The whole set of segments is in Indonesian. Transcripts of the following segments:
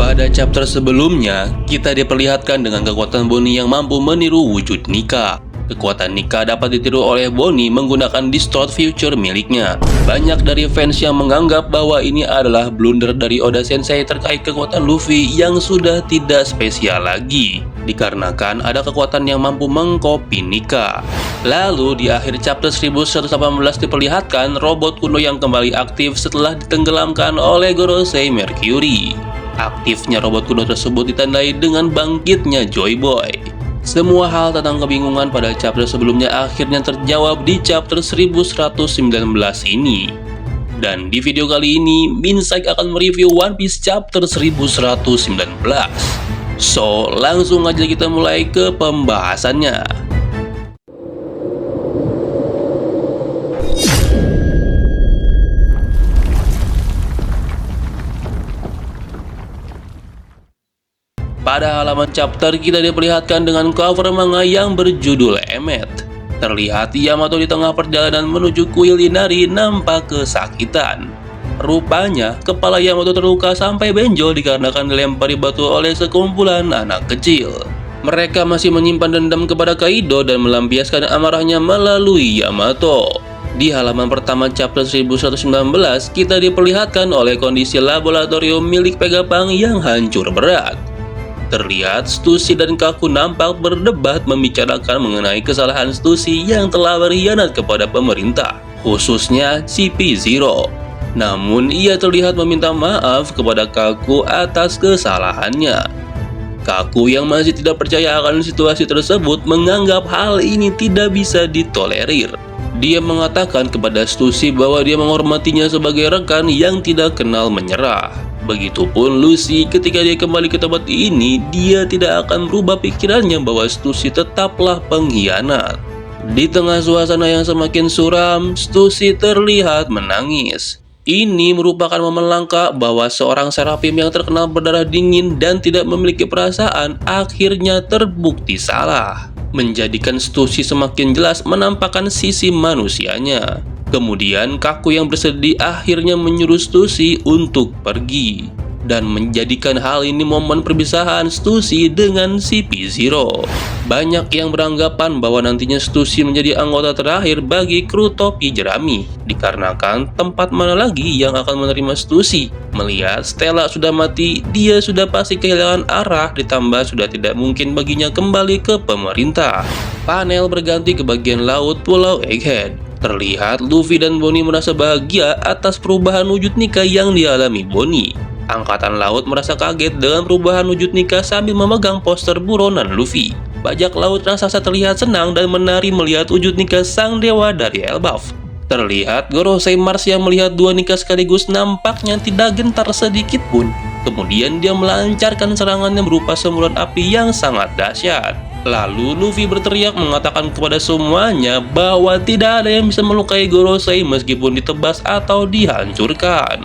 Pada chapter sebelumnya, kita diperlihatkan dengan kekuatan Bonnie yang mampu meniru wujud Nika. Kekuatan Nika dapat ditiru oleh Bonnie menggunakan Distort Future miliknya. Banyak dari fans yang menganggap bahwa ini adalah blunder dari Oda Sensei terkait kekuatan Luffy yang sudah tidak spesial lagi, dikarenakan ada kekuatan yang mampu mengcopy Nika. Lalu di akhir chapter 1118 diperlihatkan robot kuno yang kembali aktif setelah ditenggelamkan oleh Gorosei Mercury. Aktifnya robot kuno tersebut ditandai dengan bangkitnya Joy Boy. Semua hal tentang kebingungan pada chapter sebelumnya akhirnya terjawab di chapter 1119 ini. Dan di video kali ini, Minsai akan mereview One Piece chapter 1119. So, langsung aja kita mulai ke pembahasannya. Pada halaman chapter kita diperlihatkan dengan cover manga yang berjudul Emmet. Terlihat Yamato di tengah perjalanan menuju kuil Inari nampak kesakitan. Rupanya kepala Yamato terluka sampai benjol dikarenakan dilempari batu oleh sekumpulan anak kecil. Mereka masih menyimpan dendam kepada Kaido dan melampiaskan amarahnya melalui Yamato. Di halaman pertama chapter 1119 kita diperlihatkan oleh kondisi laboratorium milik Vegapunk yang hancur berat. Terlihat Stussy dan Kaku nampak berdebat membicarakan mengenai kesalahan Stussy yang telah berkhianat kepada pemerintah, khususnya CP0. Namun ia terlihat meminta maaf kepada Kaku atas kesalahannya. Kaku yang masih tidak percaya akan situasi tersebut menganggap hal ini tidak bisa ditolerir. Dia mengatakan kepada Stussy bahwa dia menghormatinya sebagai rekan yang tidak kenal menyerah. Begitupun Lucy, ketika dia kembali ke tempat ini, dia tidak akan berubah pikirannya bahwa Stussy tetaplah pengkhianat. Di tengah suasana yang semakin suram, Stussy terlihat menangis. Ini merupakan momen langka bahwa seorang Seraphim yang terkenal berdarah dingin dan tidak memiliki perasaan akhirnya terbukti salah, menjadikan Stussy semakin jelas menampakkan sisi manusianya. Kemudian Kaku yang bersedih akhirnya menyuruh Stussy untuk pergi dan menjadikan hal ini momen perpisahan Stussy dengan CP0. Banyak yang beranggapan bahwa nantinya Stussy menjadi anggota terakhir bagi kru topi jerami, dikarenakan tempat mana lagi yang akan menerima Stussy. Melihat Stella sudah mati, dia sudah pasti kehilangan arah, ditambah sudah tidak mungkin baginya kembali ke pemerintah. Panel berganti ke bagian laut Pulau Egghead. Terlihat Luffy dan Bonnie merasa bahagia atas perubahan wujud Nika yang dialami Bonnie. Angkatan laut merasa kaget dengan perubahan wujud Nika sambil memegang poster buronan Luffy. Bajak laut raksasa terlihat senang dan menari melihat wujud Nika sang dewa dari Elbaf. Terlihat Gorosei Mars yang melihat dua Nika sekaligus nampaknya tidak gentar sedikit pun. Kemudian dia melancarkan serangannya berupa semburan api yang sangat dahsyat. Lalu Luffy berteriak mengatakan kepada semuanya bahwa tidak ada yang bisa melukai Gorosei meskipun ditebas atau dihancurkan.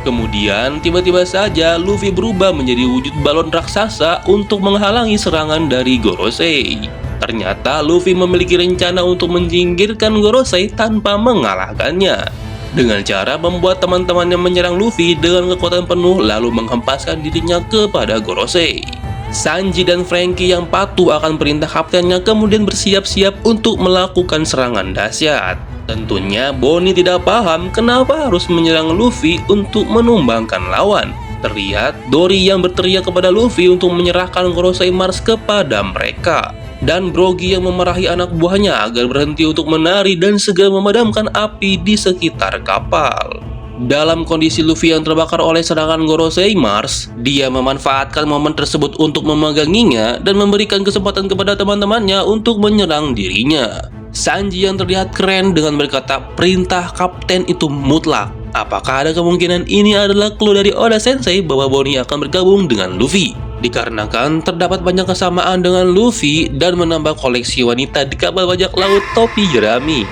Kemudian tiba-tiba saja Luffy berubah menjadi wujud balon raksasa untuk menghalangi serangan dari Gorosei. Ternyata Luffy memiliki rencana untuk menyingkirkan Gorosei tanpa mengalahkannya, dengan cara membuat teman-temannya menyerang Luffy dengan kekuatan penuh lalu menghempaskan dirinya kepada Gorosei. Sanji dan Franky yang patuh akan perintah kaptennya kemudian bersiap-siap untuk melakukan serangan dahsyat. Tentunya Bonnie tidak paham kenapa harus menyerang Luffy untuk menumbangkan lawan. Terlihat Dory yang berteriak kepada Luffy untuk menyerahkan Gorosei Mars kepada mereka, dan Brogy yang memarahi anak buahnya agar berhenti untuk menari dan segera memadamkan api di sekitar kapal. Dalam kondisi Luffy yang terbakar oleh serangan Gorosei Mars, dia memanfaatkan momen tersebut untuk memeganginya dan memberikan kesempatan kepada teman-temannya untuk menyerang dirinya. Sanji yang terlihat keren dengan berkata perintah kapten itu mutlak. Apakah ada kemungkinan ini adalah clue dari Oda Sensei bahwa Bonnie akan bergabung dengan Luffy? Dikarenakan terdapat banyak kesamaan dengan Luffy dan menambah koleksi wanita di kapal bajak laut topi jerami.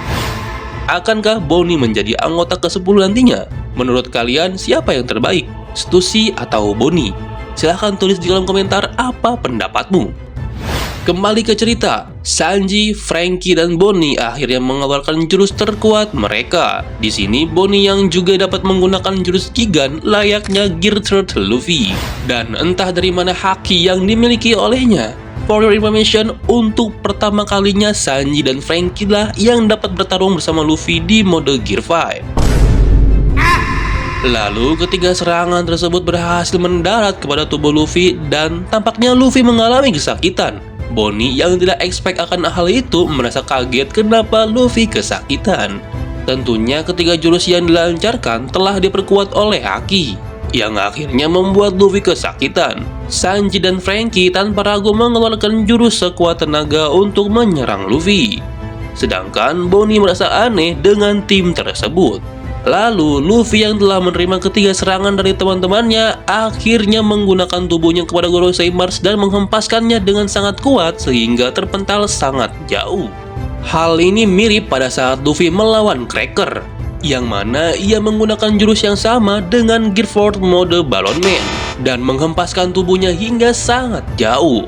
Akankah Bonnie menjadi anggota ke-10 nantinya? Menurut kalian siapa yang terbaik? Stussy atau Bonnie? Silahkan tulis di kolom komentar apa pendapatmu. Kembali ke cerita, Sanji, Franky, dan Bonnie akhirnya mengeluarkan jurus terkuat mereka. Di sini Bonnie yang juga dapat menggunakan jurus Gigan layaknya Gear Third Luffy. Dan entah dari mana haki yang dimiliki olehnya. For your information, untuk pertama kalinya Sanji dan Franky lah yang dapat bertarung bersama Luffy di mode Gear 5. Lalu ketiga serangan tersebut berhasil mendarat kepada tubuh Luffy dan tampaknya Luffy mengalami kesakitan. Bonnie yang tidak expect akan hal itu merasa kaget kenapa Luffy kesakitan. Tentunya ketiga jurus yang dilancarkan telah diperkuat oleh haki, yang akhirnya membuat Luffy kesakitan. Sanji dan Franky tanpa ragu mengeluarkan jurus sekuat tenaga untuk menyerang Luffy. Sedangkan Bonnie merasa aneh dengan tim tersebut. Lalu Luffy yang telah menerima ketiga serangan dari teman-temannya akhirnya menggunakan tubuhnya kepada Gorosei Mars dan menghempaskannya dengan sangat kuat sehingga terpental sangat jauh. Hal ini mirip pada saat Luffy melawan Cracker, yang mana ia menggunakan jurus yang sama dengan Gear 4 mode Balloon Man dan menghempaskan tubuhnya hingga sangat jauh.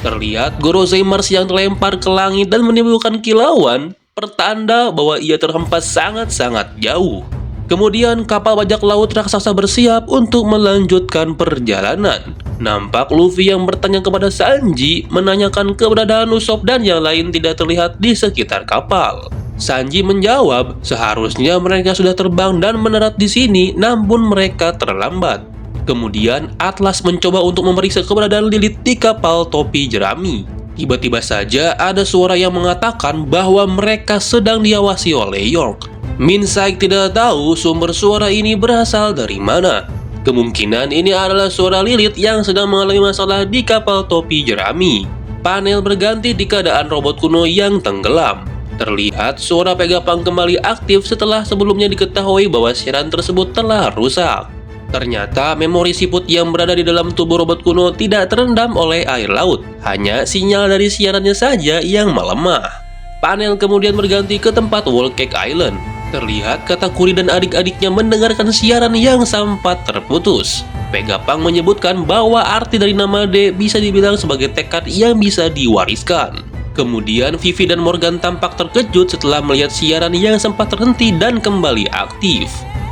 Terlihat Gorosei Mars yang terlempar ke langit dan menimbulkan kilauan, pertanda bahwa ia terhempas sangat-sangat jauh. Kemudian kapal bajak laut raksasa bersiap untuk melanjutkan perjalanan. Nampak Luffy yang bertanya kepada Sanji menanyakan keberadaan Usopp dan yang lain tidak terlihat di sekitar kapal. Sanji menjawab, seharusnya mereka sudah terbang dan mendarat di sini, namun mereka terlambat. Kemudian Atlas mencoba untuk memeriksa keberadaan Lilith di kapal topi jerami. Tiba-tiba saja ada suara yang mengatakan bahwa mereka sedang diawasi oleh York. Minsai tidak tahu sumber suara ini berasal dari mana. Kemungkinan ini adalah suara Lilith yang sedang mengalami masalah di kapal topi jerami. Panel berganti di keadaan robot kuno yang tenggelam. Terlihat suara Vegapunk kembali aktif setelah sebelumnya diketahui bahwa siaran tersebut telah rusak. Ternyata memori siput yang berada di dalam tubuh robot kuno tidak terendam oleh air laut, hanya sinyal dari siarannya saja yang melemah. Panel kemudian berganti ke tempat Whole Cake Island. Terlihat Katakuri dan adik-adiknya mendengarkan siaran yang sempat terputus. Vegapunk menyebutkan bahwa arti dari nama D bisa dibilang sebagai tekad yang bisa diwariskan. Kemudian Vivi dan Morgan tampak terkejut setelah melihat siaran yang sempat terhenti dan kembali aktif.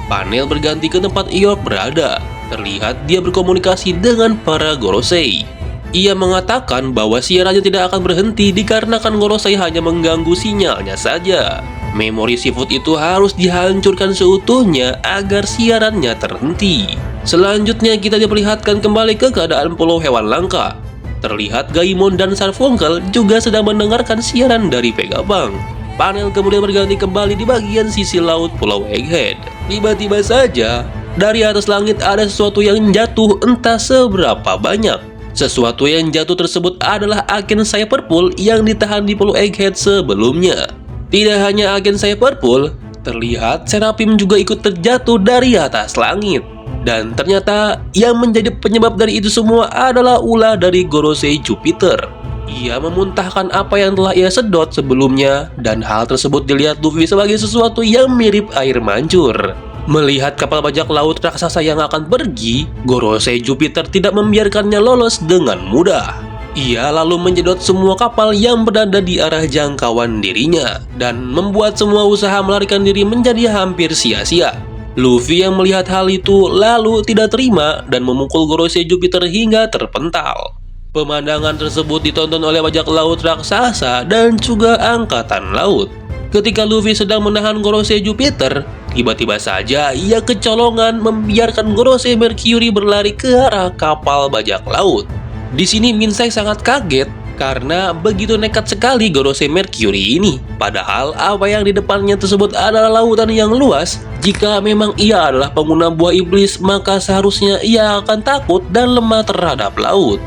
Panel berganti ke tempat York berada. Terlihat dia berkomunikasi dengan para Gorosei. Ia mengatakan bahwa siarannya tidak akan berhenti dikarenakan Gorosei hanya mengganggu sinyalnya saja. Memori seafood itu harus dihancurkan seutuhnya agar siarannya terhenti. Selanjutnya kita diperlihatkan kembali ke keadaan pulau hewan langka. Terlihat Gaimon dan Sarfunkel juga sedang mendengarkan siaran dari Vegapunk. Panel kemudian berganti kembali di bagian sisi laut Pulau Egghead. Tiba-tiba saja, dari atas langit ada sesuatu yang jatuh entah seberapa banyak. Sesuatu yang jatuh tersebut adalah agen Cyberpool yang ditahan di Pulau Egghead sebelumnya. Tidak hanya agen Cyberpool, terlihat Serapim juga ikut terjatuh dari atas langit. Dan ternyata yang menjadi penyebab dari itu semua adalah ulah dari Gorosei Jupiter. Ia memuntahkan apa yang telah ia sedot sebelumnya, dan hal tersebut dilihat Luffy sebagai sesuatu yang mirip air mancur. Melihat kapal bajak laut raksasa yang akan pergi, Gorosei Jupiter tidak membiarkannya lolos dengan mudah. Ia lalu menyedot semua kapal yang berada di arah jangkauan dirinya, dan membuat semua usaha melarikan diri menjadi hampir sia-sia. Luffy yang melihat hal itu lalu tidak terima dan memukul Gorosei Jupiter hingga terpental. Pemandangan tersebut ditonton oleh bajak laut raksasa dan juga angkatan laut. Ketika Luffy sedang menahan Gorosei Jupiter, tiba-tiba saja ia kecolongan membiarkan Gorosei Mercury berlari ke arah kapal bajak laut. Di sini Minsai sangat kaget karena begitu nekat sekali Gorosei Mercury ini. Padahal apa yang di depannya tersebut adalah lautan yang luas. Jika memang ia adalah pengguna buah iblis, maka seharusnya ia akan takut dan lemah terhadap laut.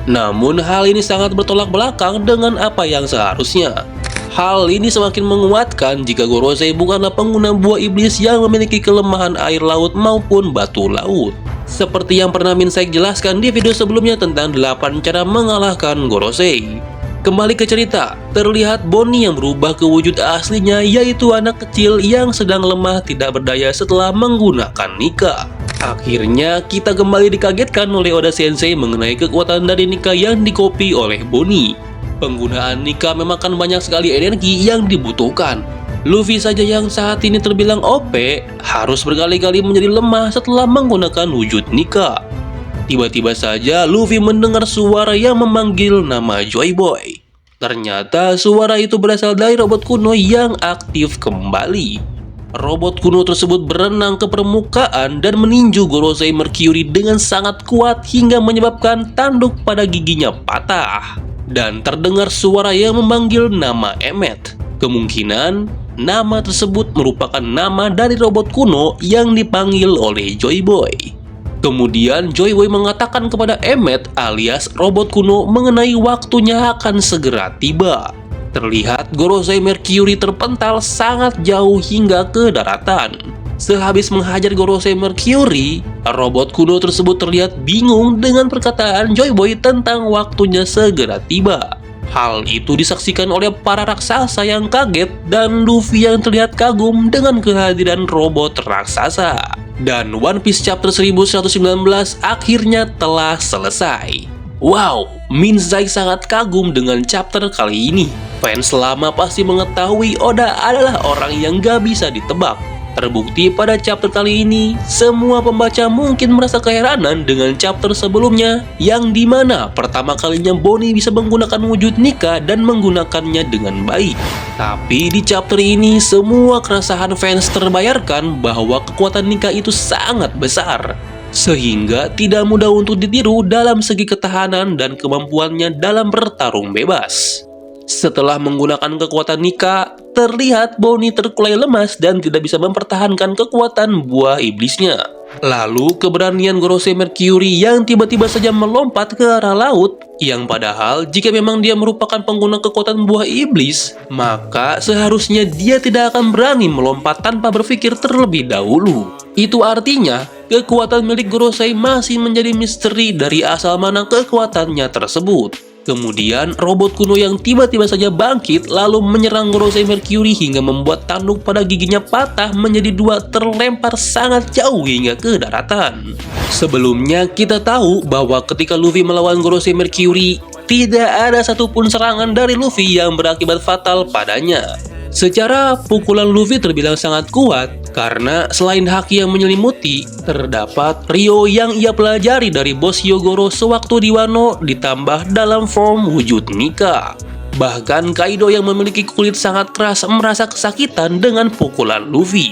Namun hal ini sangat bertolak belakang dengan apa yang seharusnya. Hal ini semakin menguatkan jika Gorosei bukanlah pengguna buah iblis yang memiliki kelemahan air laut maupun batu laut. Seperti yang pernah Minsai jelaskan di video sebelumnya tentang 8 cara mengalahkan Gorosei. Kembali ke cerita, terlihat Bonnie yang berubah ke wujud aslinya, yaitu anak kecil yang sedang lemah tidak berdaya setelah menggunakan Nika. Akhirnya kita kembali dikagetkan oleh Oda Sensei mengenai kekuatan dari Nika yang dikopi oleh Bonnie. Penggunaan Nika memakan banyak sekali energi yang dibutuhkan. Luffy saja yang saat ini terbilang OP harus berkali-kali menjadi lemah setelah menggunakan wujud Nika. Tiba-tiba saja Luffy mendengar suara yang memanggil nama Joy Boy. Ternyata suara itu berasal dari robot kuno yang aktif kembali. Robot kuno tersebut berenang ke permukaan dan meninju Gorosei Mercury dengan sangat kuat hingga menyebabkan tanduk pada giginya patah. Dan terdengar suara yang memanggil nama Emmet. Kemungkinan nama tersebut merupakan nama dari robot kuno yang dipanggil oleh Joy Boy. Kemudian Joy Boy mengatakan kepada Emmet alias robot kuno mengenai waktunya akan segera tiba. Terlihat Gorosei Mercury terpental sangat jauh hingga ke daratan. Sehabis menghajar Gorosei Mercury, robot kuno tersebut terlihat bingung dengan perkataan Joy Boy tentang waktunya segera tiba. Hal itu disaksikan oleh para raksasa yang kaget dan Luffy yang terlihat kagum dengan kehadiran robot raksasa. Dan One Piece Chapter 1119 akhirnya telah selesai. Wow, Minzai sangat kagum dengan chapter kali ini. Fans lama pasti mengetahui Oda adalah orang yang gak bisa ditebak. Terbukti pada chapter kali ini, semua pembaca mungkin merasa keheranan dengan chapter sebelumnya, yang dimana pertama kalinya Bonnie bisa menggunakan wujud Nika dan menggunakannya dengan baik. Tapi di chapter ini, semua keresahan fans terbayarkan bahwa kekuatan Nika itu sangat besar. Sehingga tidak mudah untuk ditiru dalam segi ketahanan dan kemampuannya dalam bertarung bebas. Setelah menggunakan kekuatan Nika, terlihat Bonnie terkulai lemas dan tidak bisa mempertahankan kekuatan buah iblisnya. Lalu keberanian Gorosei Mercury yang tiba-tiba saja melompat ke arah laut, yang padahal jika memang dia merupakan pengguna kekuatan buah iblis, maka seharusnya dia tidak akan berani melompat tanpa berpikir terlebih dahulu. Itu artinya, kekuatan milik Gorosei masih menjadi misteri dari asal mana kekuatannya tersebut. Kemudian, robot kuno yang tiba-tiba saja bangkit lalu menyerang Gorosei Mercury hingga membuat tanduk pada giginya patah menjadi dua terlempar sangat jauh hingga ke daratan. Sebelumnya, kita tahu bahwa ketika Luffy melawan Gorosei Mercury, tidak ada satupun serangan dari Luffy yang berakibat fatal padanya. Secara pukulan Luffy terbilang sangat kuat, karena selain haki yang menyelimuti, terdapat Ryo yang ia pelajari dari bos Hyogoro sewaktu di Wano ditambah dalam form wujud Nika. Bahkan Kaido yang memiliki kulit sangat keras merasa kesakitan dengan pukulan Luffy.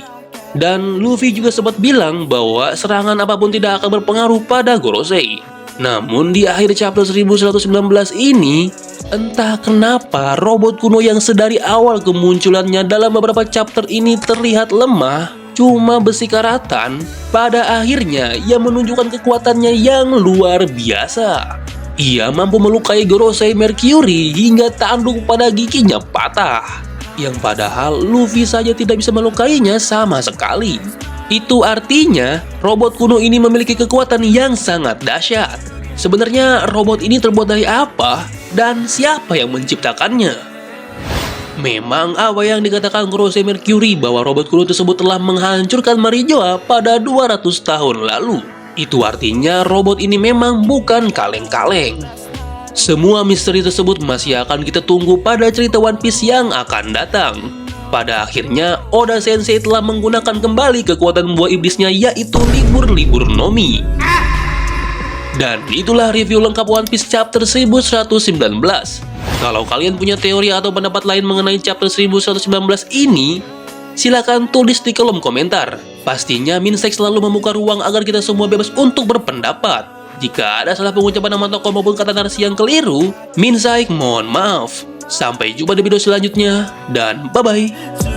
Dan Luffy juga sempat bilang bahwa serangan apapun tidak akan berpengaruh pada Gorosei. Namun di akhir chapter 1119 ini, entah kenapa robot kuno yang sedari awal kemunculannya dalam beberapa chapter ini terlihat lemah, cuma besi karatan, pada akhirnya ia menunjukkan kekuatannya yang luar biasa. Ia mampu melukai Gorosei Mercury hingga tanduk pada giginya patah, yang padahal Luffy saja tidak bisa melukainya sama sekali. Itu artinya robot kuno ini memiliki kekuatan yang sangat dahsyat. Sebenarnya robot ini terbuat dari apa dan siapa yang menciptakannya? Memang apa yang dikatakan Gorosei Mercury bahwa robot kuno tersebut telah menghancurkan Marijoa pada 200 tahun lalu. Itu artinya robot ini memang bukan kaleng-kaleng. Semua misteri tersebut masih akan kita tunggu pada cerita One Piece yang akan datang. Pada akhirnya, Oda Sensei telah menggunakan kembali kekuatan buah iblisnya, yaitu libur-libur Nomi. Dan itulah review lengkap One Piece Chapter 1119. Kalau kalian punya teori atau pendapat lain mengenai Chapter 1119 ini, silakan tulis di kolom komentar. Pastinya Minsaik selalu membuka ruang agar kita semua bebas untuk berpendapat. Jika ada salah pengucapan nama tokoh maupun kata narasi yang keliru, Minsaik mohon maaf. Sampai jumpa di video selanjutnya, dan bye-bye.